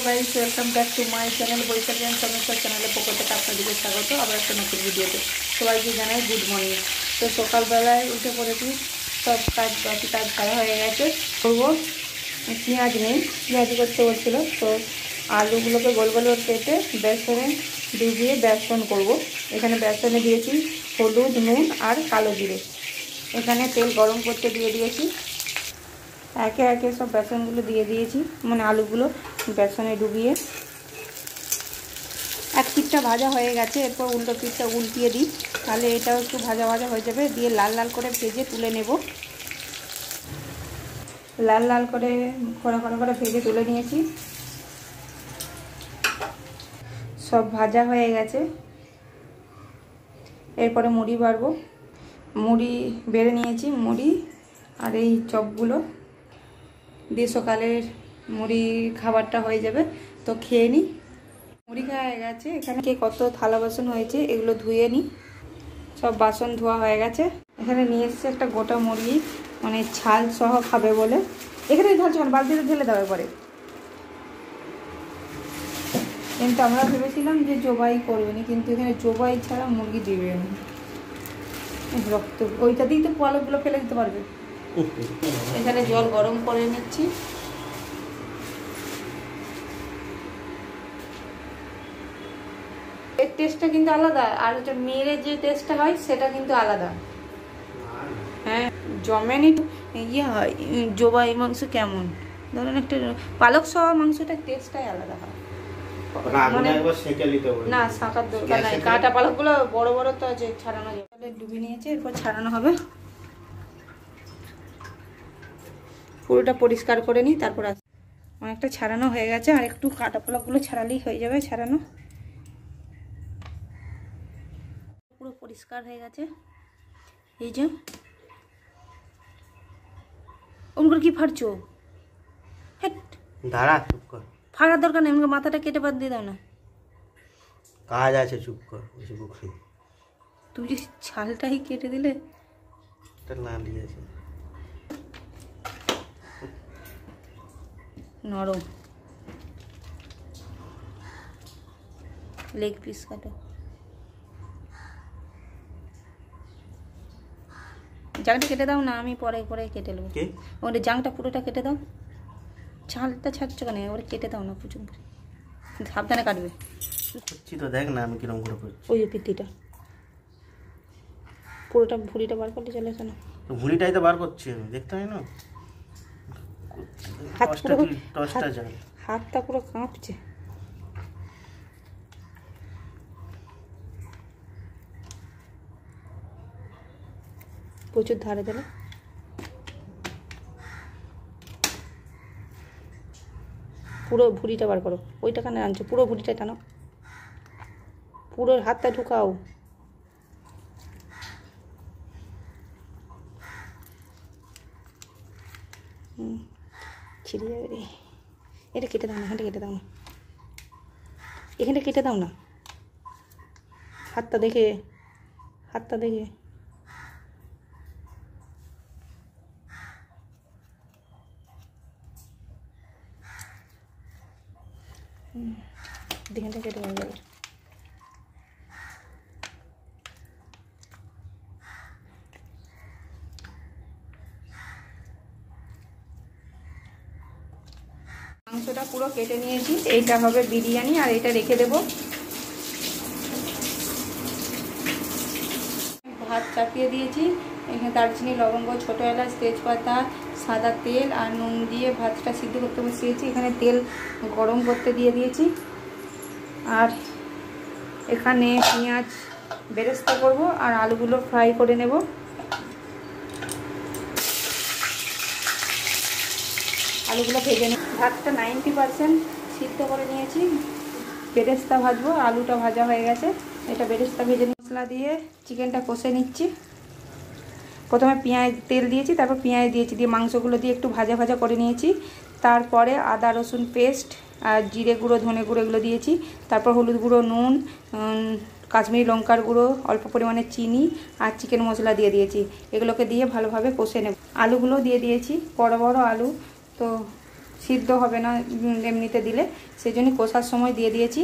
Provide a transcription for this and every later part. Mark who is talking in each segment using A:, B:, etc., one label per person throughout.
A: Guys, welcome back to my channel Baishakhi and সমস্যা চ্যানেলের পক্ষ থেকে আপনাদেরকে স্বাগত আবার একটা নতুন ভিডিওতে। সবাইকে জানাই গুড মর্নিং। তো সকালবেলায় উঠে পড়েছি, সব কাজ বাকি কাজ করা হয়ে গেছে। করবো পেঁয়াজ নেই, পেঁয়াজ করতে বলছিল, তো আলুগুলোকে গোল গোল কেটে বেসনে ডুবিয়ে বেসন করব। এখানে বেসনে দিয়েছি হলুদ, নুন আর কালো জিরে। এখানে তেল গরম করতে দিয়ে দিয়েছি, একে একে সব বেসনগুলো দিয়ে দিয়েছি, মানে আলুগুলো বেসনে ডুবিয়ে। এক পিঠটা ভাজা হয়ে গেছে, এরপর উল্টো পিঠটা উল্টিয়ে দিই, তাহলে এটাও একটু ভাজা ভাজা হয়ে যাবে। দিয়ে লাল লাল করে ভেজে তুলে নেব। লাল লাল করে খড়া খড়া করে ভেজে তুলে নিয়েছি, সব ভাজা হয়ে গেছে। এরপরে মুড়ি বাড়বো, মুড়ি বেড়ে নিয়েছি, মুড়ি আর এই চপগুলো দিয়ে সকালের মুড়ি খাবারটা হয়ে যাবে। তো খেয়ে নিই। মুড়ি খাওয়া হয়ে গেছে। এখানে কত থালা বাসন হয়েছে এগুলো ধুয়ে নিই। সব বাসন ধোয়া হয়ে গেছে। এখানে নিয়ে এসেছে একটা গোটা মুরগি, মানে ছাল সহ খাবে বলে। এখানে ঢালছে, মানে বালতিতে ঢেলে দেওয়ার পরে। কিন্তু আমরা ভেবেছিলাম যে জবাই করবেনি, কিন্তু এখানে জবাই ছাড়া মুরগি দিবে না। রক্ত ওইটা দিয়েই তো পালকগুলো ফেলে দিতে পারবে। এখানে জল গরম করে নিচ্ছি। এর টেস্টটা কিন্তু আলাদা, আর হচ্ছে মেয়ের যে টেস্টটা হয় সেটা কিন্তু আলাদা। হ্যাঁ, জমেনি ইয়ে হয়। জবাই মাংস কেমন ধরেন একটা পালক সহ মাংসটার টেস্টটাই আলাদা হয়। না, শাঁকার দরকার নাই, কাঁটা পালকগুলো বড় বড় তো আছে, ছাড়ানো যাবে। ডুবে নিয়েছে, এরপর ছাড়ানো হবে। পুরোটা পরিষ্কার করে নিই, তারপর অনেকটা ছাড়ানো হয়ে গেছে, আর একটু কাঁটা পালকগুলো ছাড়ালেই হয়ে যাবে ছাড়ানো। পুরো পরিষ্কার হয়ে গেছে। এই যে ওমগুলো কি ফাড়ছো?
B: দাঁড়া, চুপ কর।
A: ফাড়ার দরকার নেই, মাথাটা কেটে বাদ দিয়ে দাও না।
B: কাজ আছে, চুপ কর।
A: তুমি যে ছালটাই কেটে দিলে।
B: লালি আছে,
A: নরম। লেগ পিস কাটো। জাংটা কেটে দাও না, আমি পরে পরে কেটে নেবো। ওটা জাংটা পুরোটা কেটে দাও। ছালটা ছাড়ছো কেন? ওটা কেটে দাও না, প্রচুর সাবধানে কাটবে।
B: তো দেখ না আমি কিরকম করে করছি।
A: ওই যে পিত্তিটা পুরোটা ভুঁড়িটা বার করতে চলে আসে না।
B: ভুঁড়িটাই তো বার করছি আমি, দেখতে হয় না।
A: হাতটা পুরো কাঁপছে। প্রচুর ধারে দিলে। পুরো ভুঁড়িটা বার করো। ওইটা কেন আনছো? পুরো ভুঁড়িটা টানো, পুরো হাতটা ঢুকাও। ছিঁড়ে যাবে রে। এটা কেটে দাও না, এখানটা কেটে দাও না, এখানটা কেটে দাও না। হাতটা দেখে, হাতটা দেখে। এখানটা কেটে হয়ে যাবে। মাংসটা পুরো কেটে নিয়েছি। এইটা হবে বিরিয়ানি, আর এটা রেখে দেব। ভাত চাপিয়ে দিয়েছি। এখানে দারচিনি, লবঙ্গ, ছোটো এলাচ, তেজপাতা, সাদা তেল আর নুন দিয়ে ভাতটা সিদ্ধ করতে বসিয়েছি। এখানে তেল গরম করতে দিয়ে দিয়েছি, আর এখানে পেঁয়াজ বেরেস্তা করব আর আলুগুলো ফ্রাই করে নেব। আলুগুলো ভেজে নেব। ভাতটা 90% সিদ্ধ করে নিয়েছি। বেরেস্তা ভাজবো, আলুটা ভাজা হয়ে গেছে। এটা বেরেস্তা ভেজে মশলা দিয়ে চিকেনটা কষে নিচ্ছি। প্রথমে পেঁয়াজ তেল দিয়েছি, তারপর পেঁয়াজ দিয়েছি, দিয়ে মাংসগুলো দিয়ে একটু ভাজা ভাজা করে নিয়েছি। তারপরে আদা রসুন পেস্ট আর জিরে গুঁড়ো, ধনে গুঁড়ো এগুলো দিয়েছি। তারপর হলুদ গুঁড়ো, নুন, কাশ্মীরি লঙ্কার গুঁড়ো, অল্প পরিমাণে চিনি আর চিকেন মশলা দিয়ে দিয়েছি। এগুলোকে দিয়ে ভালোভাবে কষে নেব। আলুগুলো দিয়ে দিয়েছি, বড় বড় আলু। তো সিদ্ধ হবে না এমনিতে দিলে, সেই জন্য কষার সময় দিয়ে দিয়েছি।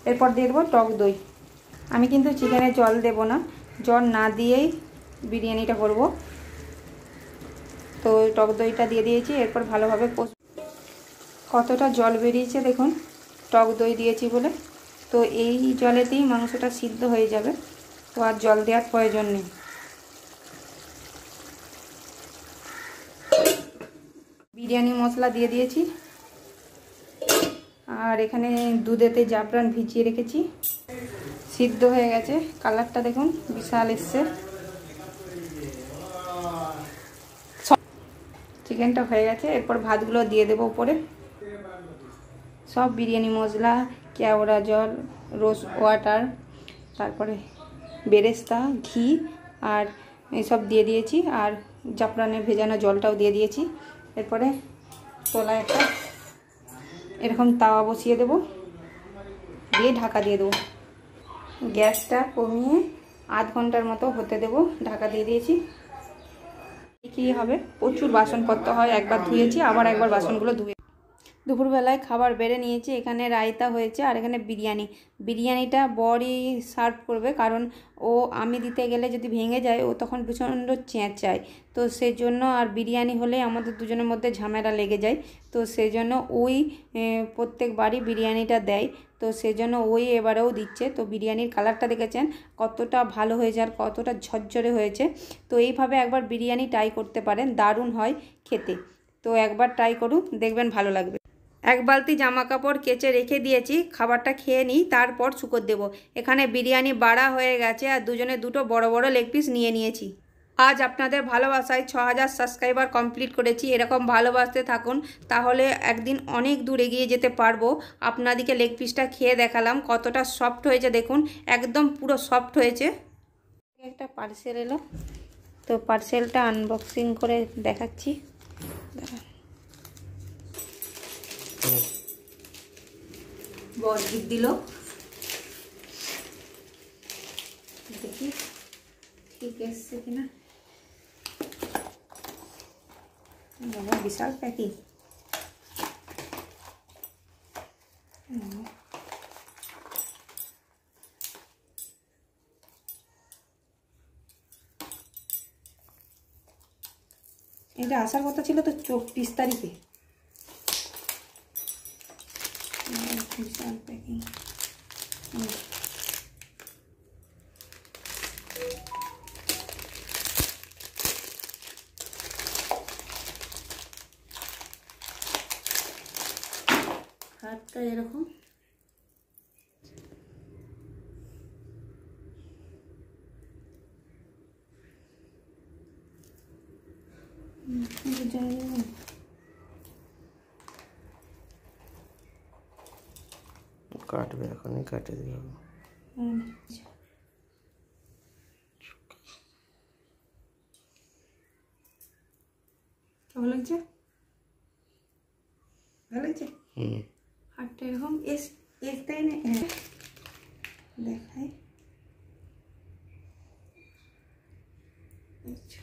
A: এরপর দিয়ে দেবো টক দই। আমি কিন্তু চিকেনে জল দেব না, জল না দিয়েই বিরিয়ানিটা করব। তো টক দইটা দিয়ে দিয়েছি। এরপর ভালোভাবে কতটা জল বেরিয়েছে দেখুন, টক দই দিয়েছি বলে। তো এই জলেতেই মাংসটা সিদ্ধ হয়ে যাবে, তো আর জল দেওয়ার প্রয়োজন নেই। বিরিয়ানি মশলা দিয়ে দিয়েছি, আর এখানে দুধেতে জাফরান ভিজিয়ে রেখেছি। সিদ্ধ হয়ে গেছে, কালারটা দেখুন বিশাল এসছে। চিকেনটা হয়ে গেছে, এরপর ভাতগুলো দিয়ে দেবো উপরে। সব বিরিয়ানি মশলা, কেওড়া জল, রোজ ওয়াটার, তারপরে বেরেস্তা, ঘি আর এসব দিয়ে দিয়েছি, আর জাফরানের ভেজানো জলটাও দিয়ে দিয়েছি। এরপরে তলায় একটা এরকম তাওয়া বসিয়ে দেবো, দিয়ে ঢাকা দিয়ে দেবো। গ্যাসটা কমিয়ে আধ ঘন্টার মতো হতে দেবো, ঢাকা দিয়ে দিয়েছি। কী হবে, প্রচুর বাসনপত্র হয়, একবার ধুয়েছি আবার একবার বাসনগুলো ধুয়ে। দুপুরবেলায় খাবার বেড়ে নিয়েছি, এখানে রায়তা হয়েছে আর এখানে বিরিয়ানিটা বড়ই সার্ভ করবে, কারণ ও আমি দিতে গেলে যদি ভেঙে যায় ও তখন প্রচণ্ড চেঁচায়। তো সেই জন্য, আর বিরিয়ানি হলে আমাদের দুজনের মধ্যে ঝামেলা লেগে যায়, তো সেই জন্য ওই প্রত্যেকবারই বিরিয়ানিটা দেয়। তো সেই জন্য ওই এবারেও দিচ্ছে। তো বিরিয়ানির কালারটা দেখেছেন কতটা ভালো হয়েছে আর কতটা ঝরঝরে হয়েছে। তো এইভাবে একবার বিরিয়ানি ট্রাই করতে পারেন, দারুণ হয় খেতে। তো একবার ট্রাই করুন, দেখবেন ভালো লাগবে। এক বালতি জামা কাপড় কেচে রেখে দিয়েছি, খাবারটা খেয়ে নিই তারপর শুকোতে দেবো। এখানে বিরিয়ানি বাড়া হয়ে গেছে আর দুজনে দুটো বড় বড় লেগ পিস নিয়ে নিয়েছি। আজ আপনাদের ভালোবাসায় 6000 সাবস্ক্রাইবার কমপ্লিট করেছি। এরকম ভালোবাসতে থাকুন, তাহলে একদিন অনেক দূর এগিয়ে যেতে পারবো। আপনাদেরকে লেগ পিসটা খেয়ে দেখালাম কতটা সফট হয়েছে, দেখুন একদম পুরো সফট হয়েছে। একটা পার্সেল এলো, তো পার্সেলটা আনবক্সিং করে দেখাচ্ছি। বড় গিফট দিল, দেখি ঠিক এসছে কিনা। বাবা বিশাল প্যাকিং। এটা আসার কথা ছিল তো 24 তারিখে। বিশাল প্যাকিং। হাতটা এরকম,
B: কাটবে, এখনই কাটে দিতে হবে।
A: ভালো লাগছে, ভালো লাগছে। হাতটা এরকম এসটাই না, দেখাই। আচ্ছা,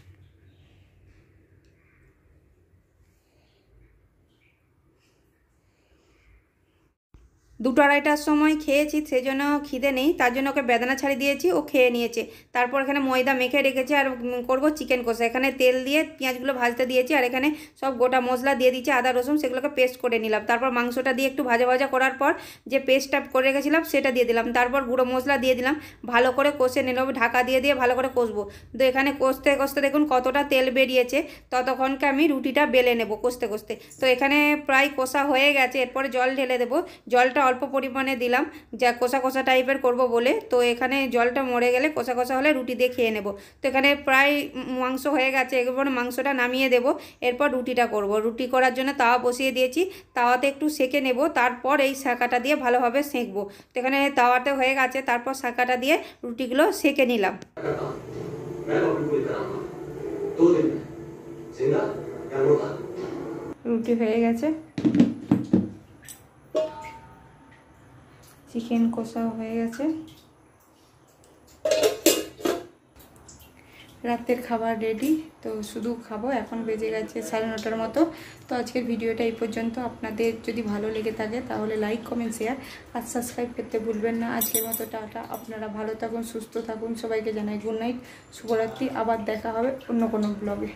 A: দুটো আড়াইটার সময় খেয়েছি, সেই জন্য খিদে নেই, তার জন্য ওকে বেদানা ছাড়ি দিয়েছি, ও খেয়ে নিয়েছে। তারপর এখানে ময়দা মেখে রেখেছি আর করব চিকেন কষা। এখানে তেল দিয়ে পেঁয়াজগুলো ভাজতে দিয়েছি, আর এখানে সব গোটা মশলা দিয়ে দিয়েছি, আদা রসুন, সেগুলোকে পেস্ট করে নিলাম। তারপর মাংসটা দিয়ে একটু ভাজা ভাজা করার পর যে পেস্টটা করে রেখেছিলাম সেটা দিয়ে দিলাম। তারপর গুঁড়ো মশলা দিয়ে দিলাম, ভালো করে কষে নিলাম, ঢাকা দিয়ে ভালো করে কষবো। তো এখানে কষতে কষতে দেখুন কতটা তেল বেরিয়েছে। ততক্ষণকে আমি রুটিটা বেলে নেব কষতে কষতে। তো এখানে প্রায় কষা হয়ে গেছে, এরপরে জল ঢেলে দেবো। জলটা অল্প পরিমাণে দিলাম, যা কষা কষা টাইপের করব বলে। তো এখানে জলটা মরে গেলে কষা কষা হলে রুটি দিয়ে খেয়ে নেব। তো এখানে প্রায় মাংস হয়ে গেছে, এরপর মাংসটা নামিয়ে দেব। এরপর রুটিটা করব। রুটি করার জন্য তাওয়া বসিয়ে দিয়েছি, তাওয়াতে একটু সেঁকে নেব, তারপর এই শাঁকাটা দিয়ে ভালোভাবে সেঁকবো। তো এখানে তাওয়াতে হয়ে গেছে, তারপর শাঁকাটা দিয়ে রুটিগুলো সেঁকে নিলাম। রুটি হয়ে গেছে, চিকেন কষা হয়ে গেছে, রাতের খাবার রেডি, তো শুধু খাবো। এখন বেজে গেছে 9:30 মতো। তো আজকের ভিডিওটা এই পর্যন্ত। আপনাদের যদি ভালো লেগে থাকে তাহলে লাইক, কমেন্ট, শেয়ার আর সাবস্ক্রাইব করতে ভুলবেন না। আজকের মতো টাটা। আপনারা ভালো থাকুন, সুস্থ থাকুন। সবাইকে জানাই গুড নাইট, শুভরাত্রি। আবার দেখা হবে অন্য কোনো ব্লগে।